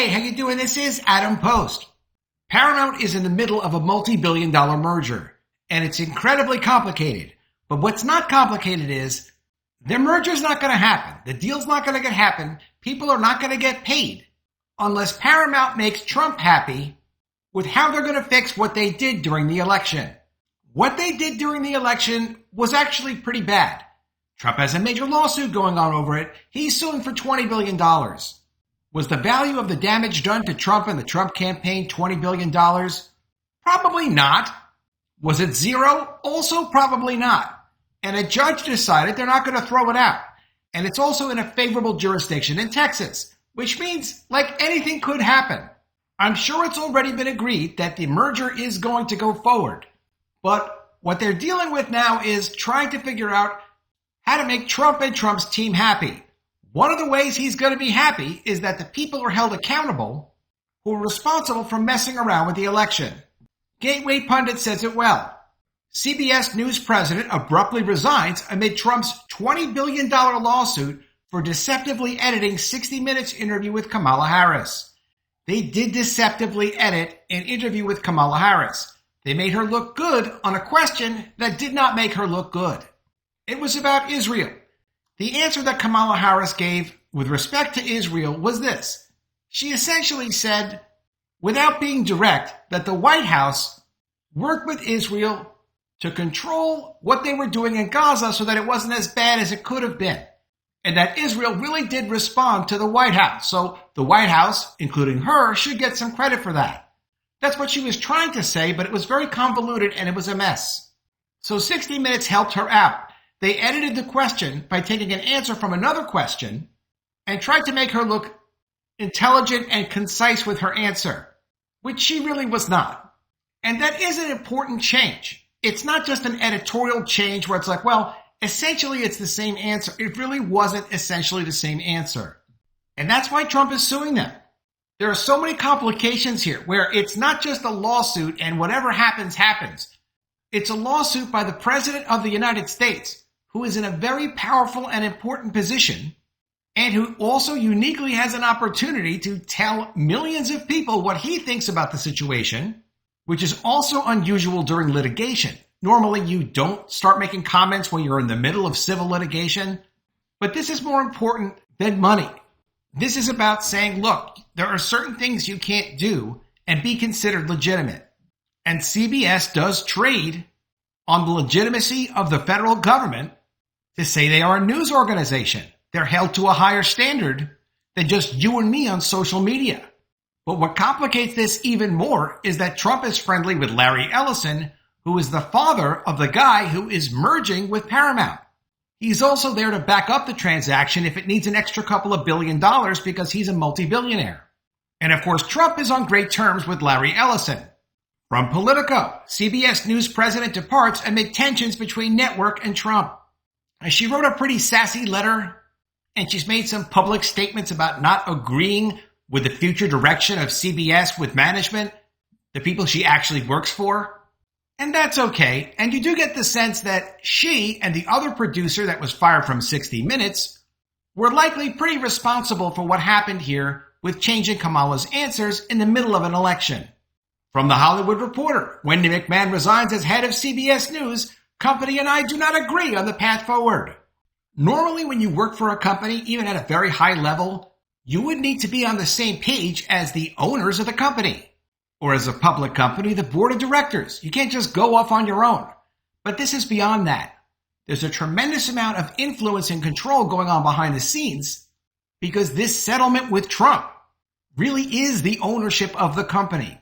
Hey, how you doing? This is Adam Post. Paramount is in the middle of a multi-billion-dollar merger, and it's incredibly complicated. But what's not complicated is the merger's not going to happen. The deal's not going to happen. People are not going to get paid unless Paramount makes Trump happy with how they're going to fix what they did during the election. What they did during the election was actually pretty bad. Trump has a major lawsuit going on over it. He's suing for $20 billion. Was the value of the damage done to Trump and the Trump campaign $20 billion? Probably not. Was it zero? Also probably not. And a judge decided they're not going to throw it out. And it's also in a favorable jurisdiction in Texas, which means like anything could happen. I'm sure it's already been agreed that the merger is going to go forward. But what they're dealing with now is trying to figure out how to make Trump and Trump's team happy. One of the ways he's going to be happy is that the people are held accountable who are responsible for messing around with the election. Gateway Pundit says it well. CBS News president abruptly resigns amid Trump's $20 billion lawsuit for deceptively editing 60 Minutes interview with Kamala Harris. They did deceptively edit an interview with Kamala Harris. They made her look good on a question that did not make her look good. It was about Israel. The answer that Kamala Harris gave with respect to Israel was this. She essentially said, without being direct, that the White House worked with Israel to control what they were doing in Gaza so that it wasn't as bad as it could have been. And that Israel really did respond to the White House. So the White House, including her, should get some credit for that. That's what she was trying to say, but it was very convoluted and it was a mess. So 60 Minutes helped her out. They edited the question by taking an answer from another question and tried to make her look intelligent and concise with her answer, which she really was not. And that is an important change. It's not just an editorial change where it's like, well, essentially it's the same answer. It really wasn't essentially the same answer. And that's why Trump is suing them. There are so many complications here where it's not just a lawsuit and whatever happens, happens. It's a lawsuit by the President of the United States, who is in a very powerful and important position, and who also uniquely has an opportunity to tell millions of people what he thinks about the situation, which is also unusual during litigation. Normally, you don't start making comments when you're in the middle of civil litigation, but this is more important than money. This is about saying, look, there are certain things you can't do and be considered legitimate. And CBS does trade on the legitimacy of the federal government to say they are a news organization. They're held to a higher standard than just you and me on social media. But what complicates this even more is that Trump is friendly with Larry Ellison, who is the father of the guy who is merging with Paramount. He's also there to back up the transaction if it needs an extra couple of $1 billion because he's a multi-billionaire. And of course, Trump is on great terms with Larry Ellison. From Politico, CBS News president departs amid tensions between network and Trump. She wrote a pretty sassy letter, and she's made some public statements about not agreeing with the future direction of CBS with management, the people she actually works for. And that's okay. And you do get the sense that she and the other producer that was fired from 60 Minutes were likely pretty responsible for what happened here with changing Kamala's answers in the middle of an election. From The Hollywood Reporter, Wendy McMahon resigns as head of CBS News. Company and I do not agree on the path forward. Normally, when you work for a company, even at a very high level, you would need to be on the same page as the owners of the company. Or as a public company, the board of directors. You can't just go off on your own. But this is beyond that. There's a tremendous amount of influence and control going on behind the scenes because this settlement with Trump really is the ownership of the company.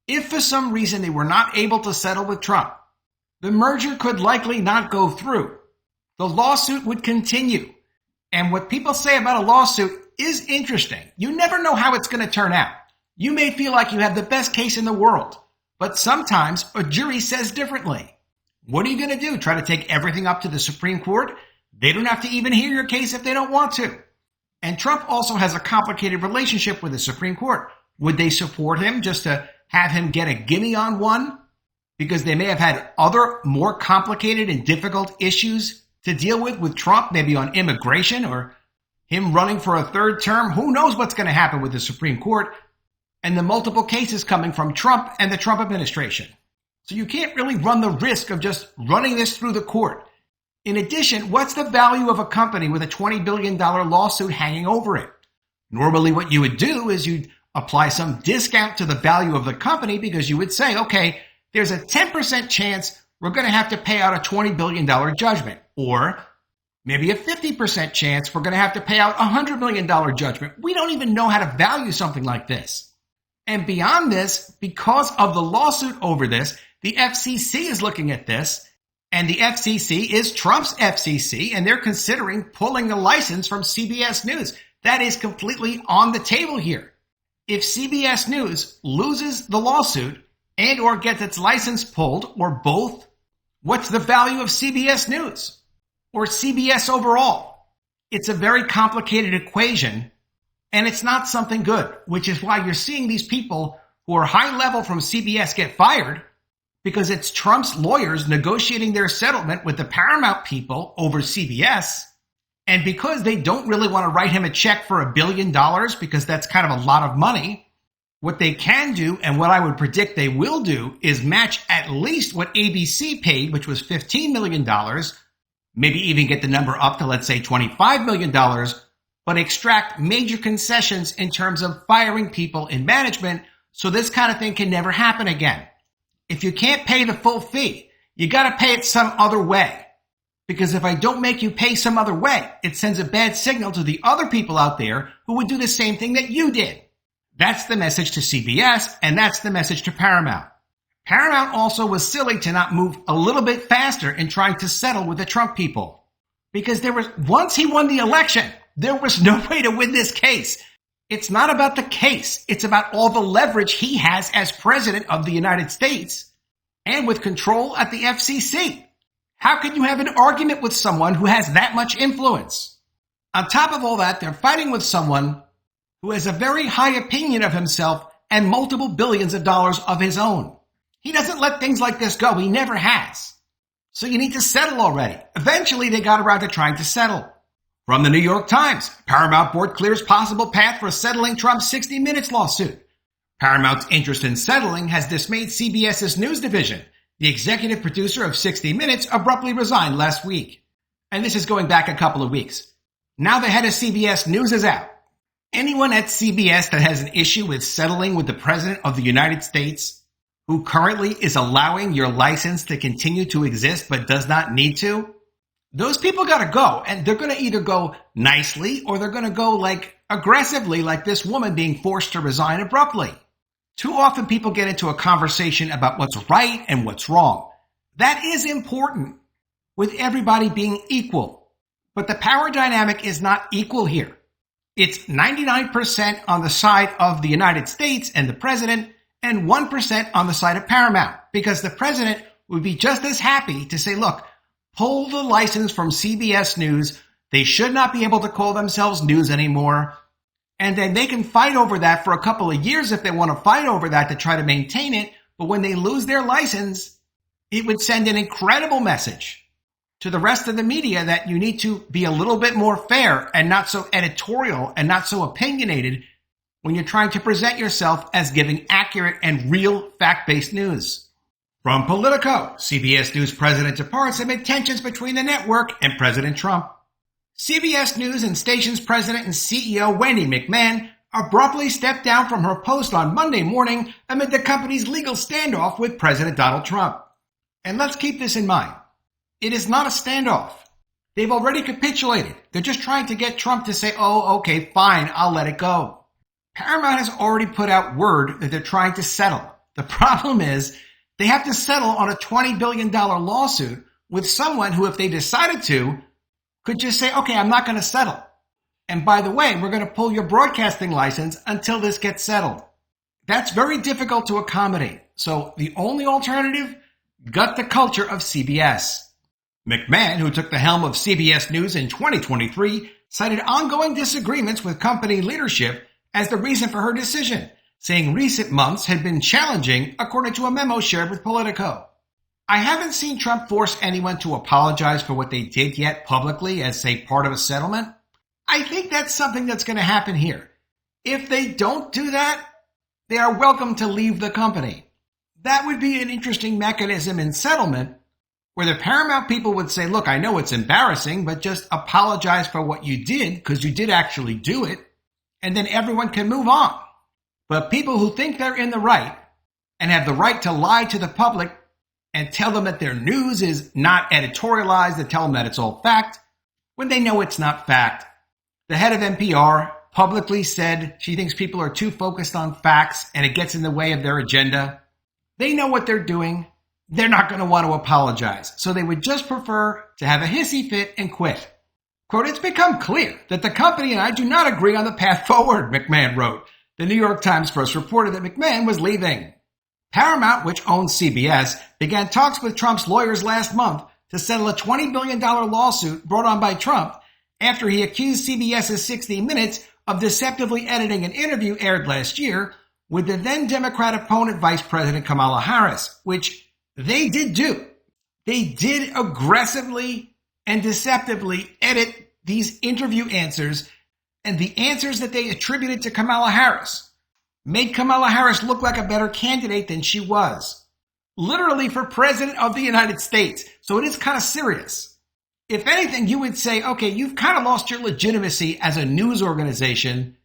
If for some reason they were not able to settle with Trump, the merger could likely not go through. The lawsuit would continue. And what people say about a lawsuit is interesting. You never know how it's going to turn out. You may feel like you have the best case in the world, but sometimes a jury says differently. What are you going to do? Try to take everything up to the Supreme Court? They don't have to even hear your case if they don't want to. And Trump also has a complicated relationship with the Supreme Court. Would they support him just to have him get a gimme on one? Because they may have had other more complicated and difficult issues to deal with Trump, maybe on immigration or him running for a third term. Who knows what's going to happen with the Supreme Court? and the multiple cases coming from Trump and the Trump administration. So you can't really run the risk of just running this through the court. In addition, what's the value of a company with a $20 billion lawsuit hanging over it? Normally what you would do is you'd apply some discount to the value of the company because you would say, okay, there's a 10% chance we're going to have to pay out a $20 billion judgment, or maybe a 50% chance we're going to have to pay out a $100 million judgment. We don't even know how to value something like this. And beyond this, because of the lawsuit over this, the FCC is looking at this, and the FCC is Trump's FCC, and they're considering pulling the license from CBS News. That is completely on the table here. If CBS News loses the lawsuit and or gets its license pulled, or both, what's the value of CBS News or CBS overall? It's a very complicated equation, and it's not something good, which is why you're seeing these people who are high level from CBS get fired, because it's Trump's lawyers negotiating their settlement with the Paramount people over CBS. And because they don't really want to write him a check for $1 billion, because that's kind of a lot of money, what they can do, and what I would predict they will do, is match at least what ABC paid, which was $15 million, maybe even get the number up to, let's say, $25 million, but extract major concessions in terms of firing people in management, so this kind of thing can never happen again. If you can't pay the full fee, you got to pay it some other way. Because if I don't make you pay some other way, it sends a bad signal to the other people out there who would do the same thing that you did. That's the message to CBS, and that's the message to Paramount. Paramount also was silly to not move a little bit faster in trying to settle with the Trump people. Because once he won the election, there was no way to win this case. It's not about the case. It's about all the leverage he has as president of the United States and with control at the FCC. How can you have an argument with someone who has that much influence? On top of all that, they're fighting with someone who has a very high opinion of himself and multiple billions of dollars of his own. He doesn't let things like this go. He never has. So you need to settle already. Eventually, they got around to trying to settle. From the New York Times, Paramount board clears possible path for settling Trump's 60 Minutes lawsuit. Paramount's interest in settling has dismayed CBS's news division. The executive producer of 60 Minutes abruptly resigned last week. And this is going back a couple of weeks. Now the head of CBS News is out. Anyone at CBS that has an issue with settling with the President of the United States, who currently is allowing your license to continue to exist but does not need to, those people got to go, and they're going to either go nicely or they're going to go aggressively, like this woman being forced to resign abruptly. Too often people get into a conversation about what's right and what's wrong. That is important, with everybody being equal. But the power dynamic is not equal here. It's 99% on the side of the United States and the president, and 1% on the side of Paramount, because the president would be just as happy to say, look, pull the license from CBS News. They should not be able to call themselves news anymore. And then they can fight over that for a couple of years if they want to fight over that to try to maintain it. But when they lose their license, it would send an incredible message to the rest of the media that you need to be a little bit more fair and not so editorial and not so opinionated when you're trying to present yourself as giving accurate and real fact-based news. From Politico, CBS News president departs amid tensions between the network and President Trump. CBS News and station's president and CEO Wendy McMahon abruptly stepped down from her post on Monday morning amid the company's legal standoff with President Donald Trump. And let's keep this in mind. It is not a standoff. They've already capitulated. They're just trying to get Trump to say, oh, okay, fine, I'll let it go. Paramount has already put out word that they're trying to settle. The problem is they have to settle on a $20 billion lawsuit with someone who, if they decided to, could just say, okay, I'm not going to settle. And by the way, we're going to pull your broadcasting license until this gets settled. That's very difficult to accommodate. So the only alternative, gut the culture of CBS. McMahon, who took the helm of CBS News in 2023, cited ongoing disagreements with company leadership as the reason for her decision, saying recent months had been challenging, according to a memo shared with Politico. I haven't seen Trump force anyone to apologize for what they did yet publicly as, say, part of a settlement. I think that's something that's going to happen here. If they don't do that, they are welcome to leave the company. That would be an interesting mechanism in settlement where the Paramount people would say, look, I know it's embarrassing, but just apologize for what you did because you did actually do it, and then everyone can move on. But people who think they're in the right and have the right to lie to the public and tell them that their news is not editorialized and tell them that it's all fact, when they know it's not fact. The head of NPR publicly said she thinks people are too focused on facts and it gets in the way of their agenda. They know what they're doing. They're not going to want to apologize. So they would just prefer to have a hissy fit and quit. Quote, it's become clear that the company and I do not agree on the path forward, McMahon wrote. The New York Times first reported that McMahon was leaving. Paramount, which owns CBS, began talks with Trump's lawyers last month to settle a $20 billion lawsuit brought on by Trump after he accused CBS's 60 Minutes of deceptively editing an interview aired last year with the then Democrat opponent Vice President Kamala Harris, which they did do. They did aggressively and deceptively edit these interview answers, and the answers that they attributed to Kamala Harris made Kamala Harris look like a better candidate than she was. Literally for President of the United States. So it is kind of serious. If anything, you would say, okay, you've kind of lost your legitimacy as a news organization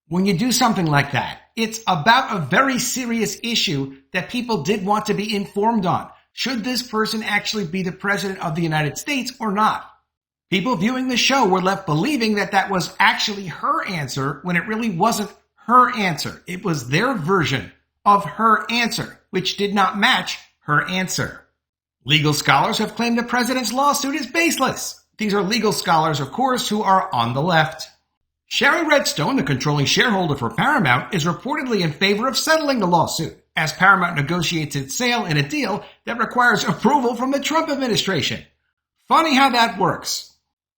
when you do something like that. It's about a very serious issue that people did want to be informed on. Should this person actually be the President of the United States or not? People viewing the show were left believing that that was actually her answer when it really wasn't her answer. It was their version of her answer, which did not match her answer. Legal scholars have claimed the president's lawsuit is baseless. These are legal scholars, of course, who are on the left. Sherry Redstone, the controlling shareholder for Paramount, is reportedly in favor of settling the lawsuit as Paramount negotiates its sale in a deal that requires approval from the Trump administration. Funny how that works.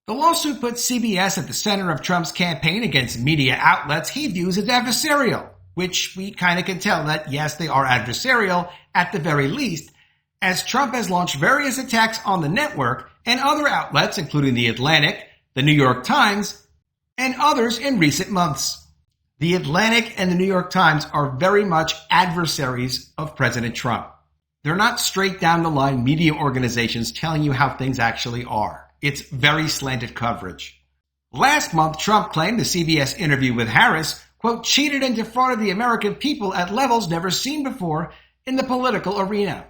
The lawsuit puts CBS at the center of Trump's campaign against media outlets he views as adversarial, which we kind of can tell that, yes, they are adversarial at the very least, as Trump has launched various attacks on the network and other outlets, including The Atlantic, The New York Times, and others in recent months. The Atlantic and The New York Times are very much adversaries of President Trump. They're not straight down the line media organizations telling you how things actually are. It's very slanted coverage. Last month, Trump claimed the CBS interview with Harris, quote, cheated and defrauded the American people at levels never seen before in the political arena.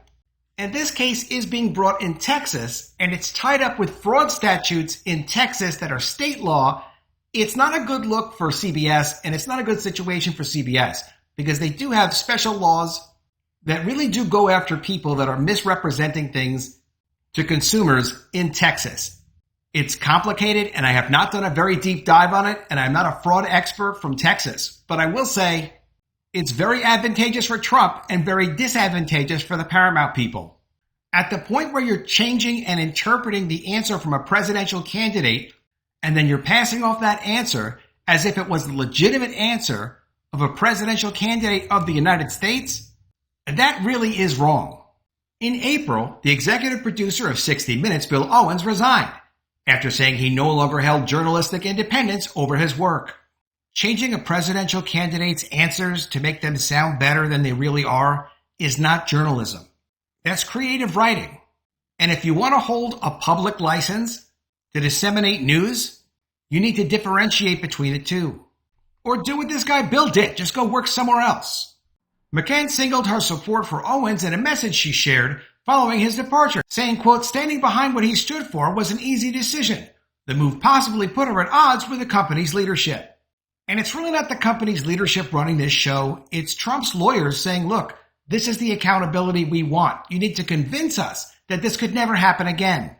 And this case is being brought in Texas, and it's tied up with fraud statutes in Texas that are state law. It's not a good look for CBS, and it's not a good situation for CBS, because they do have special laws that really do go after people that are misrepresenting things to consumers in Texas. It's complicated, and I have not done a very deep dive on it, and I'm not a fraud expert from Texas. But I will say it's very advantageous for Trump and very disadvantageous for the Paramount people. At the point where you're changing and interpreting the answer from a presidential candidate, and then you're passing off that answer as if it was the legitimate answer of a presidential candidate of the United States, that really is wrong. In April, the executive producer of 60 Minutes, Bill Owens, resigned after saying he no longer held journalistic independence over his work. Changing a presidential candidate's answers to make them sound better than they really are is not journalism. That's creative writing. And if you want to hold a public license to disseminate news, you need to differentiate between the two. Or do what this guy Bill did, just go work somewhere else. McCann singled her support for Owens in a message she shared following his departure, saying, quote, standing behind what he stood for was an easy decision. The move possibly put her at odds with the company's leadership. And it's really not the company's leadership running this show. It's Trump's lawyers saying, look, this is the accountability we want. You need to convince us that this could never happen again.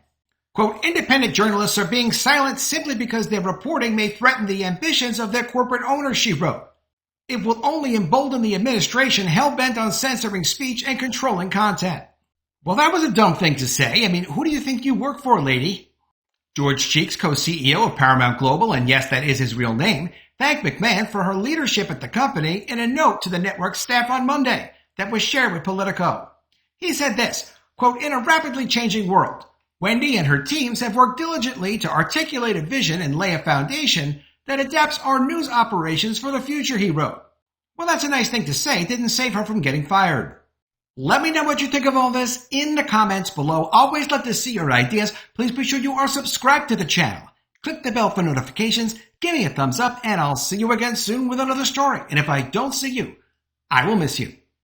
Quote, independent journalists are being silent simply because their reporting may threaten the ambitions of their corporate owners, she wrote. It will only embolden the administration hell-bent on censoring speech and controlling content. Well, that was a dumb thing to say. I mean, who do you think you work for, lady? George Cheeks, co-CEO of Paramount Global, and yes, that is his real name, thanked McMahon for her leadership at the company in a note to the network's staff on Monday that was shared with Politico. He said this, quote, in a rapidly changing world, Wendy and her teams have worked diligently to articulate a vision and lay a foundation that adapts our news operations for the future, he wrote. Well, that's a nice thing to say. It didn't save her from getting fired. Let me know what you think of all this in the comments below. Always love to see your ideas. Please be sure you are subscribed to the channel. Click the bell for notifications, give me a thumbs up, and I'll see you again soon with another story. And if I don't see you, I will miss you.